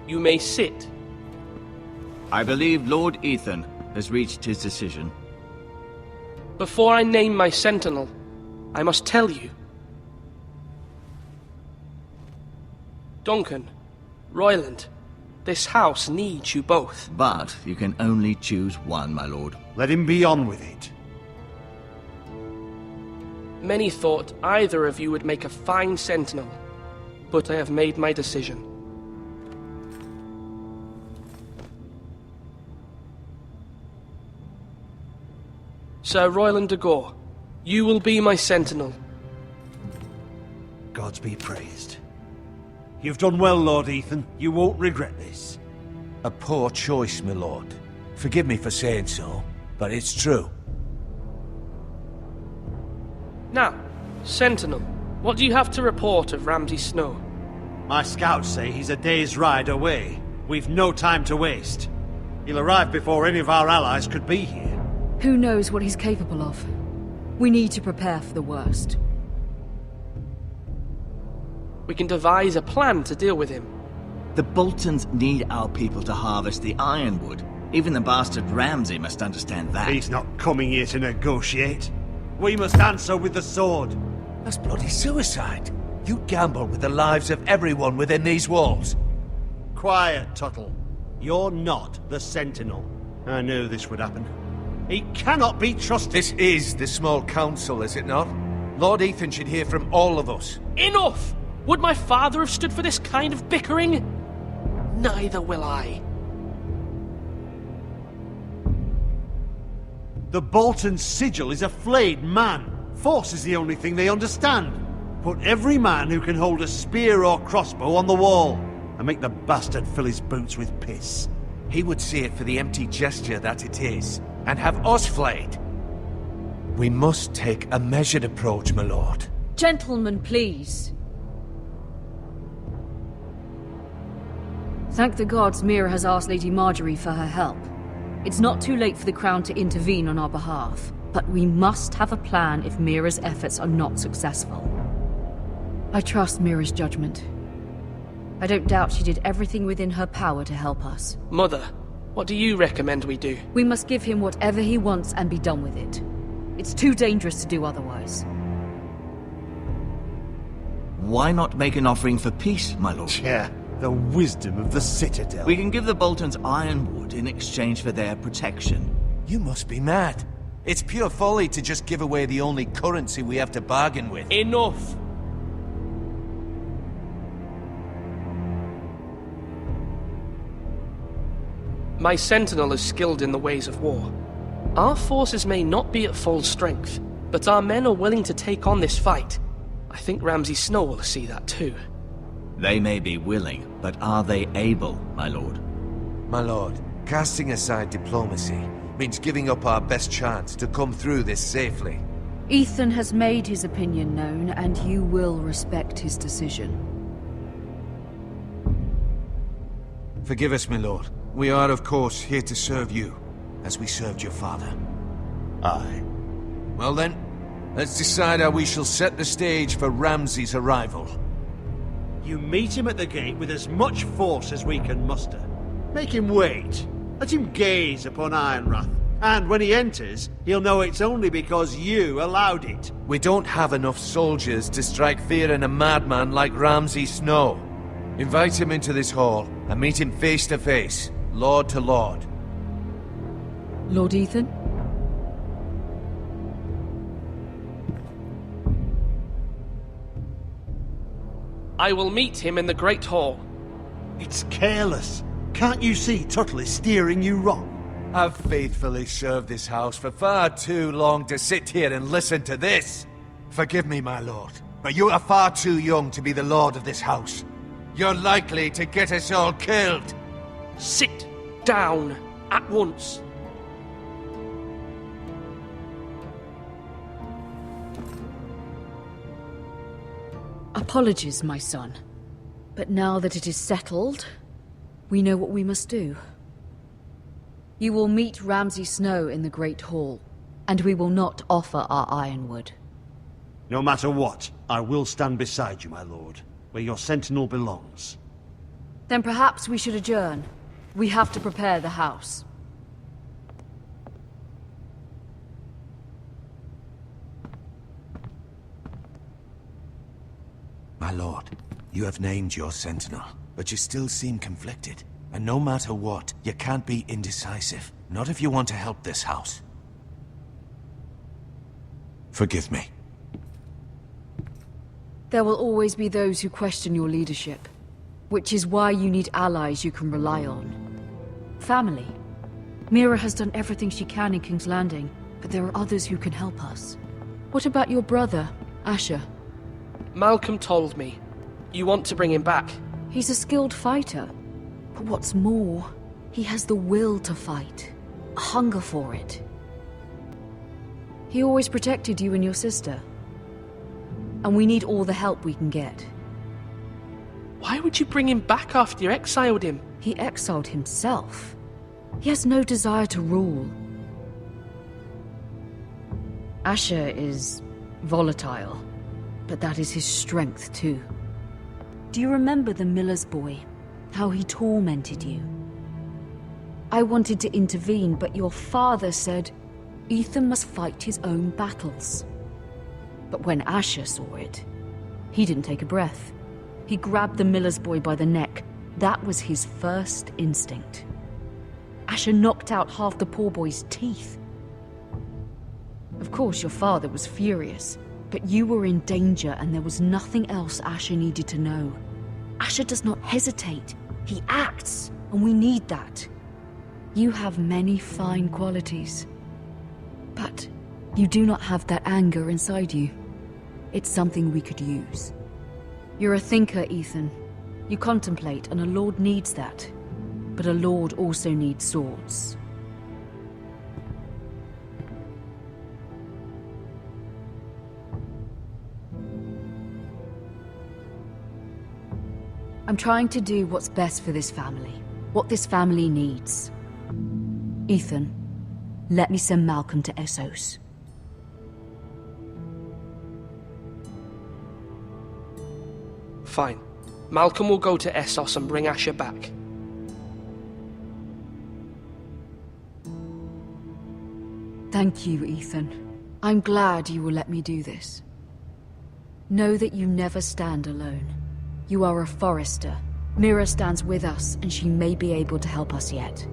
You may sit. I believe Lord Ethan has reached his decision. Before I name my sentinel, I must tell you. Duncan, Royland, this house needs you both. But you can only choose one, my lord. Let him be on with it. Many thought either of you would make a fine sentinel, but I have made my decision. Sir Royland de Gore, you will be my sentinel. Gods be praised. You've done well, Lord Ethan. You won't regret this. A poor choice, my lord. Forgive me for saying so, but it's true. Now, sentinel, what do you have to report of Ramsay Snow? My scouts say he's a day's ride away. We've no time to waste. He'll arrive before any of our allies could be here. Who knows what he's capable of? We need to prepare for the worst. We can devise a plan to deal with him. The Boltons need our people to harvest the ironwood. Even the bastard Ramsay must understand that. He's not coming here to negotiate. We must answer with the sword. That's bloody suicide. You gamble with the lives of everyone within these walls. Quiet, Tuttle. You're not the Sentinel. I knew this would happen. He cannot be trusted. This is the small council, is it not? Lord Ethan should hear from all of us. Enough! Would my father have stood for this kind of bickering? Neither will I. The Bolton sigil is a flayed man. Force is the only thing they understand. Put every man who can hold a spear or crossbow on the wall, and make the bastard fill his boots with piss. He would see it for the empty gesture that it is, and have us flayed. We must take a measured approach, my lord. Gentlemen, please. Thank the gods Mira has asked Lady Marjorie for her help. It's not too late for the Crown to intervene on our behalf, but we must have a plan if Mira's efforts are not successful. I trust Mira's judgment. I don't doubt she did everything within her power to help us. Mother, what do you recommend we do? We must give him whatever he wants and be done with it. It's too dangerous to do otherwise. Why not make an offering for peace, my lord? Yeah, the wisdom of the Citadel. We can give the Boltons ironwood in exchange for their protection. You must be mad. It's pure folly to just give away the only currency we have to bargain with. Enough! My sentinel is skilled in the ways of war. Our forces may not be at full strength, but our men are willing to take on this fight. I think Ramsay Snow will see that too. They may be willing, but are they able, my lord? My lord, casting aside diplomacy means giving up our best chance to come through this safely. Ethan has made his opinion known, and you will respect his decision. Forgive us, my lord. We are, of course, here to serve you, as we served your father. Aye. Well then, let's decide how we shall set the stage for Ramsay's arrival. You meet him at the gate with as much force as we can muster. Make him wait. Let him gaze upon Ironrath. And when he enters, he'll know it's only because you allowed it. We don't have enough soldiers to strike fear in a madman like Ramsay Snow. Invite him into this hall, and meet him face to face, lord to lord. Lord Ethan? I will meet him in the Great Hall. It's careless. Can't you see Tuttle is steering you wrong? I've faithfully served this house for far too long to sit here and listen to this. Forgive me, my lord, but you are far too young to be the lord of this house. You're likely to get us all killed. Sit down at once. Apologies, my son. But now that it is settled, we know what we must do. You will meet Ramsay Snow in the Great Hall, and we will not offer our ironwood. No matter what, I will stand beside you, my lord, where your sentinel belongs. Then perhaps we should adjourn. We have to prepare the house. My lord, you have named your sentinel, but you still seem conflicted. And no matter what, you can't be indecisive. Not if you want to help this house. Forgive me. There will always be those who question your leadership, which is why you need allies you can rely on. Family. Mira has done everything she can in King's Landing, but there are others who can help us. What about your brother, Asher? Malcolm told me. You want to bring him back? He's a skilled fighter. But what's more, he has the will to fight. A hunger for it. He always protected you and your sister. And we need all the help we can get. Why would you bring him back after you exiled him? He exiled himself. He has no desire to rule. Asher is volatile, but that is his strength too. Do you remember the miller's boy? How he tormented you? I wanted to intervene, but your father said Ethan must fight his own battles. But when Asher saw it, he didn't take a breath. He grabbed the miller's boy by the neck. That was his first instinct. Asher knocked out half the poor boy's teeth. Of course, your father was furious, but you were in danger and there was nothing else Asher needed to know. Asher does not hesitate. He acts, and we need that. You have many fine qualities, but you do not have that anger inside you. It's something we could use. You're a thinker, Ethan. You contemplate, and a lord needs that. But a lord also needs swords. I'm trying to do what's best for this family. What this family needs. Ethan, let me send Malcolm to Essos. Fine. Malcolm will go to Essos and bring Asher back. Thank you, Ethan. I'm glad you will let me do this. Know that you never stand alone. You are a Forester. Mira stands with us, and she may be able to help us yet.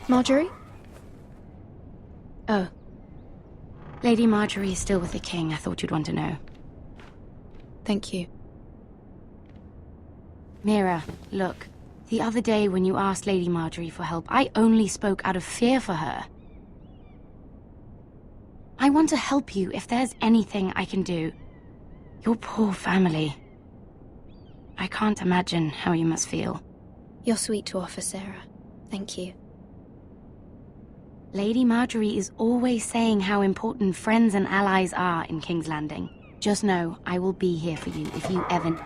Marjorie? Oh. Lady Marjorie is still with the king. I thought you'd want to know. Thank you. Mira, look. The other day when you asked Lady Marjorie for help, I only spoke out of fear for her. I want to help you if there's anything I can do. Your poor family. I can't imagine how you must feel. You're sweet to offer, Sarah. Thank you. Lady Marjorie is always saying how important friends and allies are in King's Landing. Just know, I will be here for you if you ever...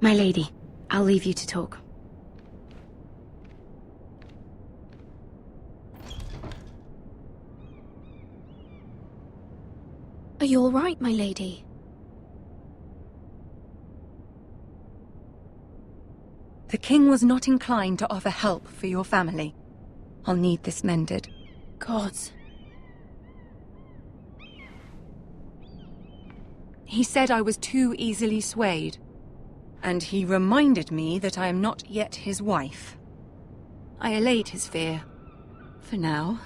My lady, I'll leave you to talk. Are you all right, my lady? The king was not inclined to offer help for your family. I'll need this mended. Gods. He said I was too easily swayed. And he reminded me that I am not yet his wife. I allayed his fear. For now.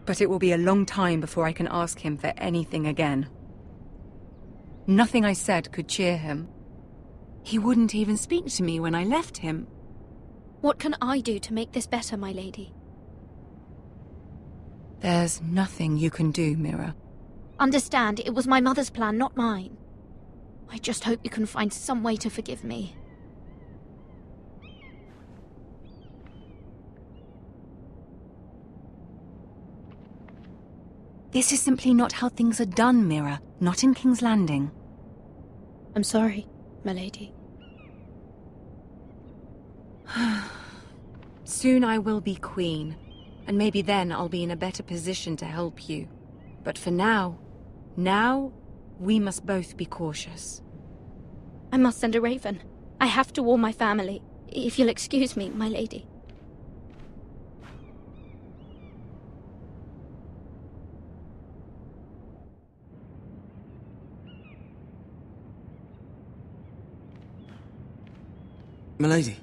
But it will be a long time before I can ask him for anything again. Nothing I said could cheer him. He wouldn't even speak to me when I left him. What can I do to make this better, my lady? There's nothing you can do, Mira. Understand, it was my mother's plan, not mine. I just hope you can find some way to forgive me. This is simply not how things are done, Mira. Not in King's Landing. I'm sorry, my lady. Soon I will be queen, and maybe then I'll be in a better position to help you. But for now, we must both be cautious. I must send a raven. I have to warn my family. If you'll excuse me, my lady. Milady.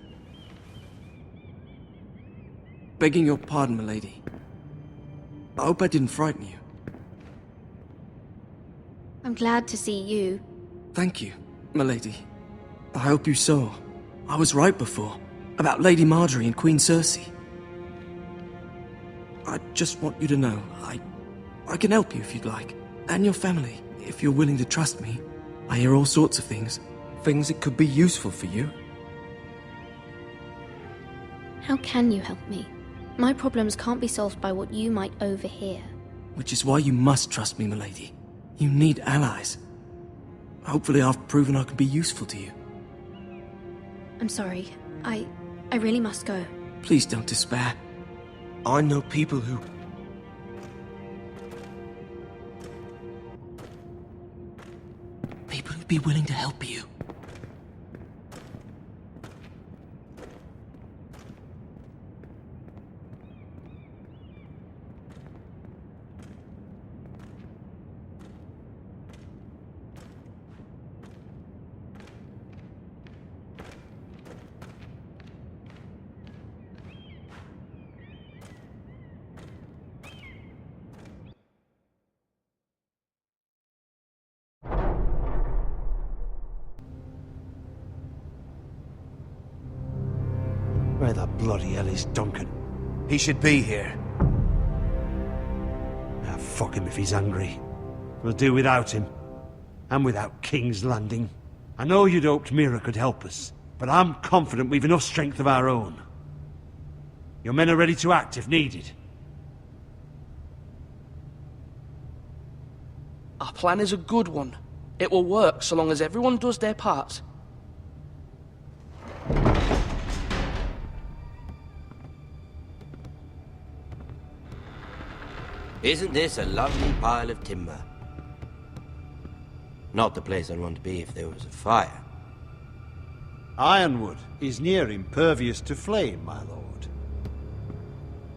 Begging your pardon, milady. I hope I didn't frighten you. I'm glad to see you. Thank you, milady. I hope you saw. I was right before. About Lady Marjorie and Queen Cersei. I just want you to know, I can help you if you'd like. And your family, if you're willing to trust me. I hear all sorts of things. Things that could be useful for you. How can you help me? My problems can't be solved by what you might overhear. Which is why you must trust me, milady. You need allies. Hopefully I've proven I can be useful to you. I'm sorry. I really must go. Please don't despair. I know people who... People who'd be willing to help you. Where the bloody hell is Duncan? He should be here. Ah, fuck him if he's angry. We'll do without him. And without King's Landing. I know you'd hoped Mira could help us, but I'm confident we've enough strength of our own. Your men are ready to act if needed. Our plan is a good one. It will work so long as everyone does their part. Isn't this a lovely pile of timber? Not the place I'd want to be if there was a fire. Ironwood is near impervious to flame, my lord.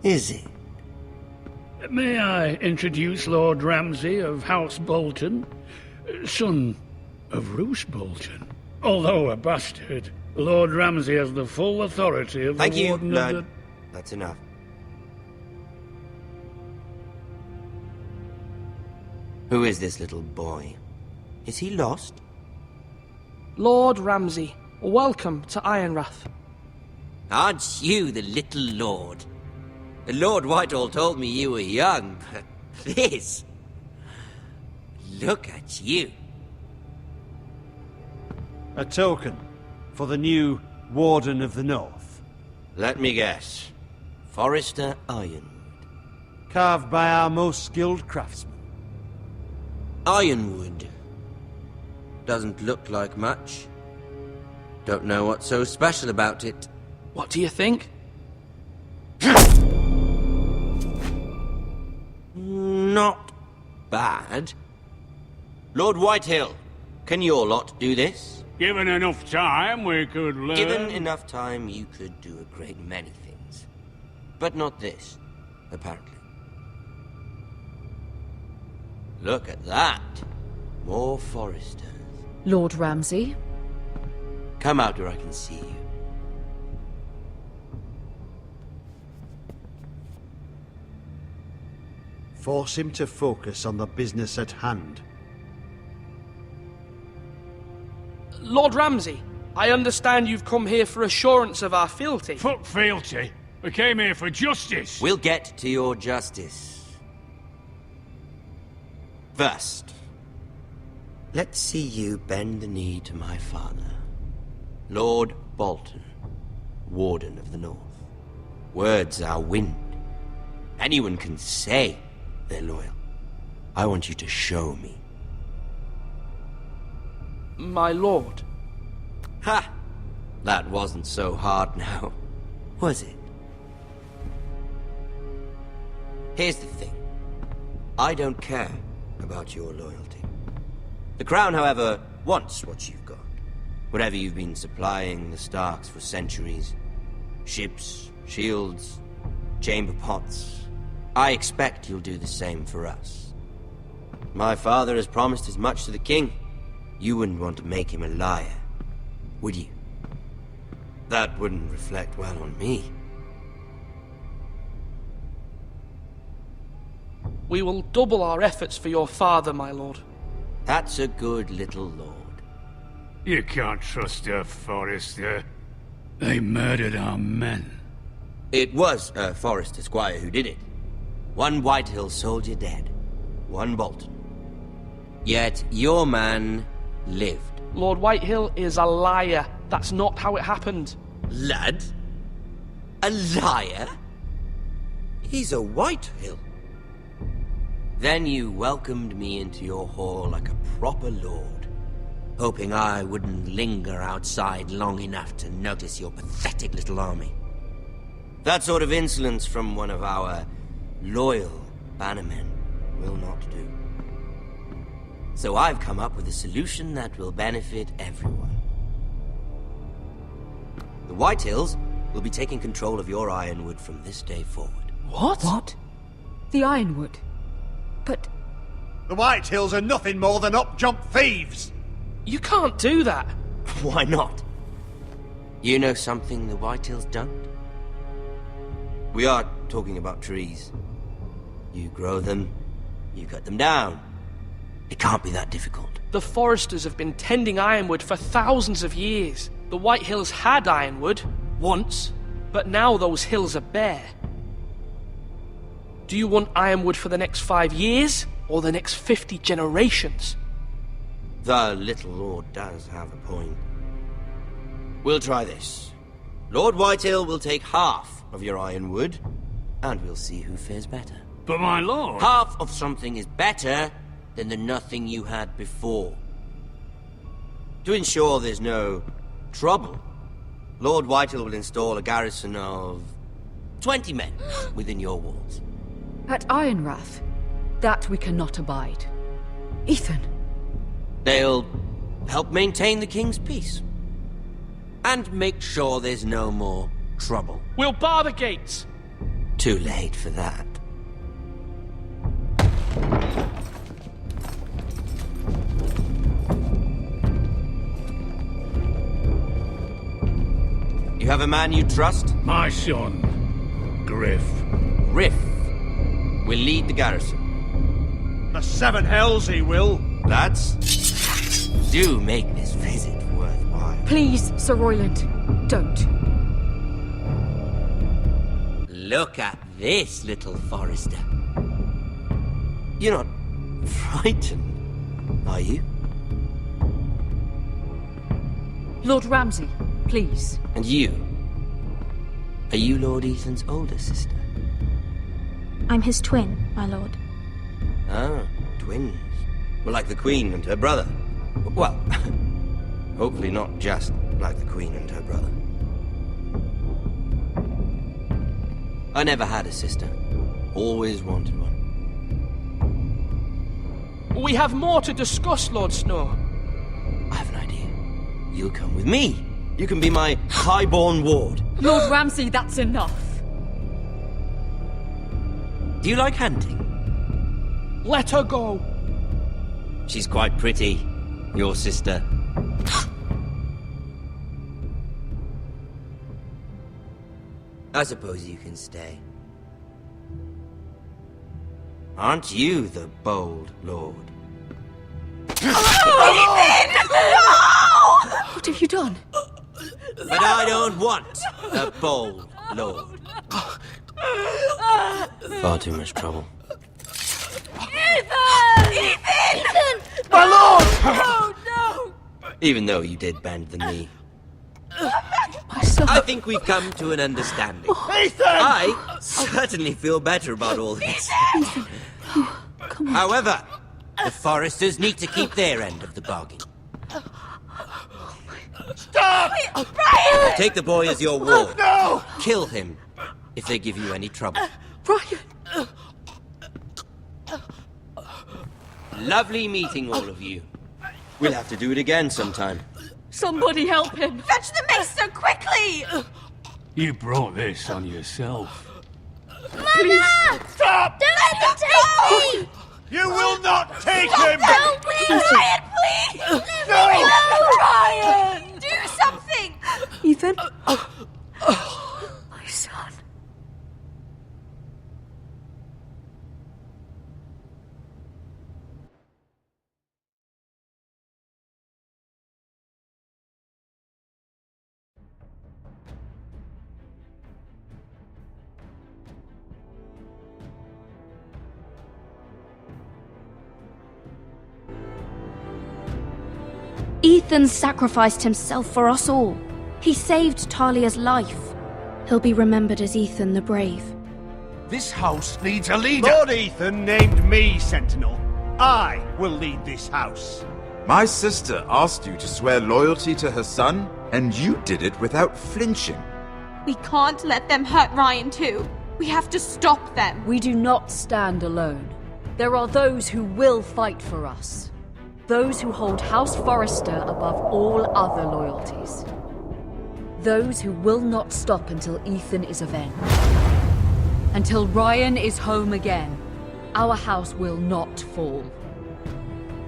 Is it? May I introduce Lord Ramsay of House Bolton, son of Roose Bolton? Although a bastard, Lord Ramsay has the full authority of Thank the you, Warden Lord. of the... That's enough. Who is this little boy? Is he lost? Lord Ramsay, welcome to Ironrath. Aren't you the little lord? Lord Whitehall told me you were young, but this... Look at you. A token for the new Warden of the North. Let me guess. Forrester Ironwood. Carved by our most skilled craftsmen. Ironwood. Doesn't look like much. Don't know what's so special about it. What do you think? Not bad. Lord Whitehill, can your lot do this? Given enough time, we could learn... Given enough time, you could do a great many things. But not this, apparently. Look at that. More Foresters. Lord Ramsay? Come out where I can see you. Force him to focus on the business at hand. Lord Ramsay, I understand you've come here for assurance of our fealty. Fuck fealty. We came here for justice. We'll get to your justice. First, let's see you bend the knee to my father, Lord Bolton, Warden of the North. Words are wind. Anyone can say they're loyal. I want you to show me. My lord. Ha! That wasn't so hard now, was it? Here's the thing. I don't care about your loyalty. The Crown, however, wants what you've got. Whatever you've been supplying the Starks for centuries. Ships, shields, chamber pots. I expect you'll do the same for us. My father has promised as much to the king. You wouldn't want to make him a liar, would you? That wouldn't reflect well on me. We will double our efforts for your father, my lord. That's a good little lord. You can't trust a Forester. They murdered our men. It was a Forester squire who did it. One Whitehill soldier dead. One Bolton. Yet your man lived. Lord Whitehill is a liar. That's not how it happened. Lad? A liar? He's a Whitehill. Then you welcomed me into your hall like a proper lord, hoping I wouldn't linger outside long enough to notice your pathetic little army. That sort of insolence from one of our loyal bannermen will not do. So I've come up with a solution that will benefit everyone. The Whitehills will be taking control of your Ironwood from this day forward. What? What? The Ironwood? But... The Whitehills are nothing more than up-jump thieves! You can't do that. Why not? You know something the Whitehills don't? We are talking about trees. You grow them, you cut them down. It can't be that difficult. The Foresters have been tending Ironwood for thousands of years. The Whitehills had Ironwood, once, but now those hills are bare. Do you want Ironwood for the next 5 years, or the next 50 generations? The little lord does have a point. We'll try this. Lord Whitehill will take half of your Ironwood, and we'll see who fares better. But my lord... Half of something is better than the nothing you had before. To ensure there's no trouble, Lord Whitehill will install a garrison of 20 men within your walls. At Ironrath? That we cannot abide. Ethan! They'll help maintain the king's peace. And make sure there's no more trouble. We'll bar the gates! Too late for that. You have a man you trust? My son, Griff. Griff will lead the garrison. The Seven Hells he will. Lads, do make this visit worthwhile. Please, Sir Royland, don't. Look at this, little Forester. You're not frightened, are you? Lord Ramsay, please. And you? Are you Lord Ethan's older sister? I'm his twin, my lord. Ah, twins. Well, like the Queen and her brother. Well, hopefully not just like the Queen and her brother. I never had a sister. Always wanted one. We have more to discuss, Lord Snow. I have an idea. You'll come with me. You can be my highborn ward. Lord Ramsay, that's enough. Do you like hunting? Let her go. She's quite pretty, your sister. I suppose you can stay. Aren't you the bold lord? What have you done? But I don't want a bold lord. Far too much trouble. Ethan! My lord! Oh, no! Even though you did bend the knee. My son. I think we've come to an understanding. Ethan! I certainly feel better about all this. Come on. However, the Foresters need to keep their end of the bargain. Stop! Ryan! Take the boy as your ward. No! Kill him if they give you any trouble. Ryan! Lovely meeting all of you. We'll have to do it again sometime. Somebody help him! Fetch the mace so quickly! You brought this on yourself. Mother! Stop! Don't let them take me! You will not take him! No, please! Ryan, please! No! Ryan! Do something! Ethan? My son. Ethan sacrificed himself for us all. He saved Talia's life. He'll be remembered as Ethan the Brave. This house needs a leader! Lord Ethan named me Sentinel. I will lead this house. My sister asked you to swear loyalty to her son, and you did it without flinching. We can't let them hurt Ryan too. We have to stop them. We do not stand alone. There are those who will fight for us. Those who hold House Forrester above all other loyalties. Those who will not stop until Ethan is avenged. Until Ryan is home again, our house will not fall.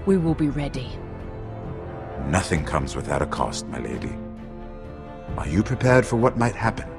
We will be ready. Nothing comes without a cost, my lady. Are you prepared for what might happen?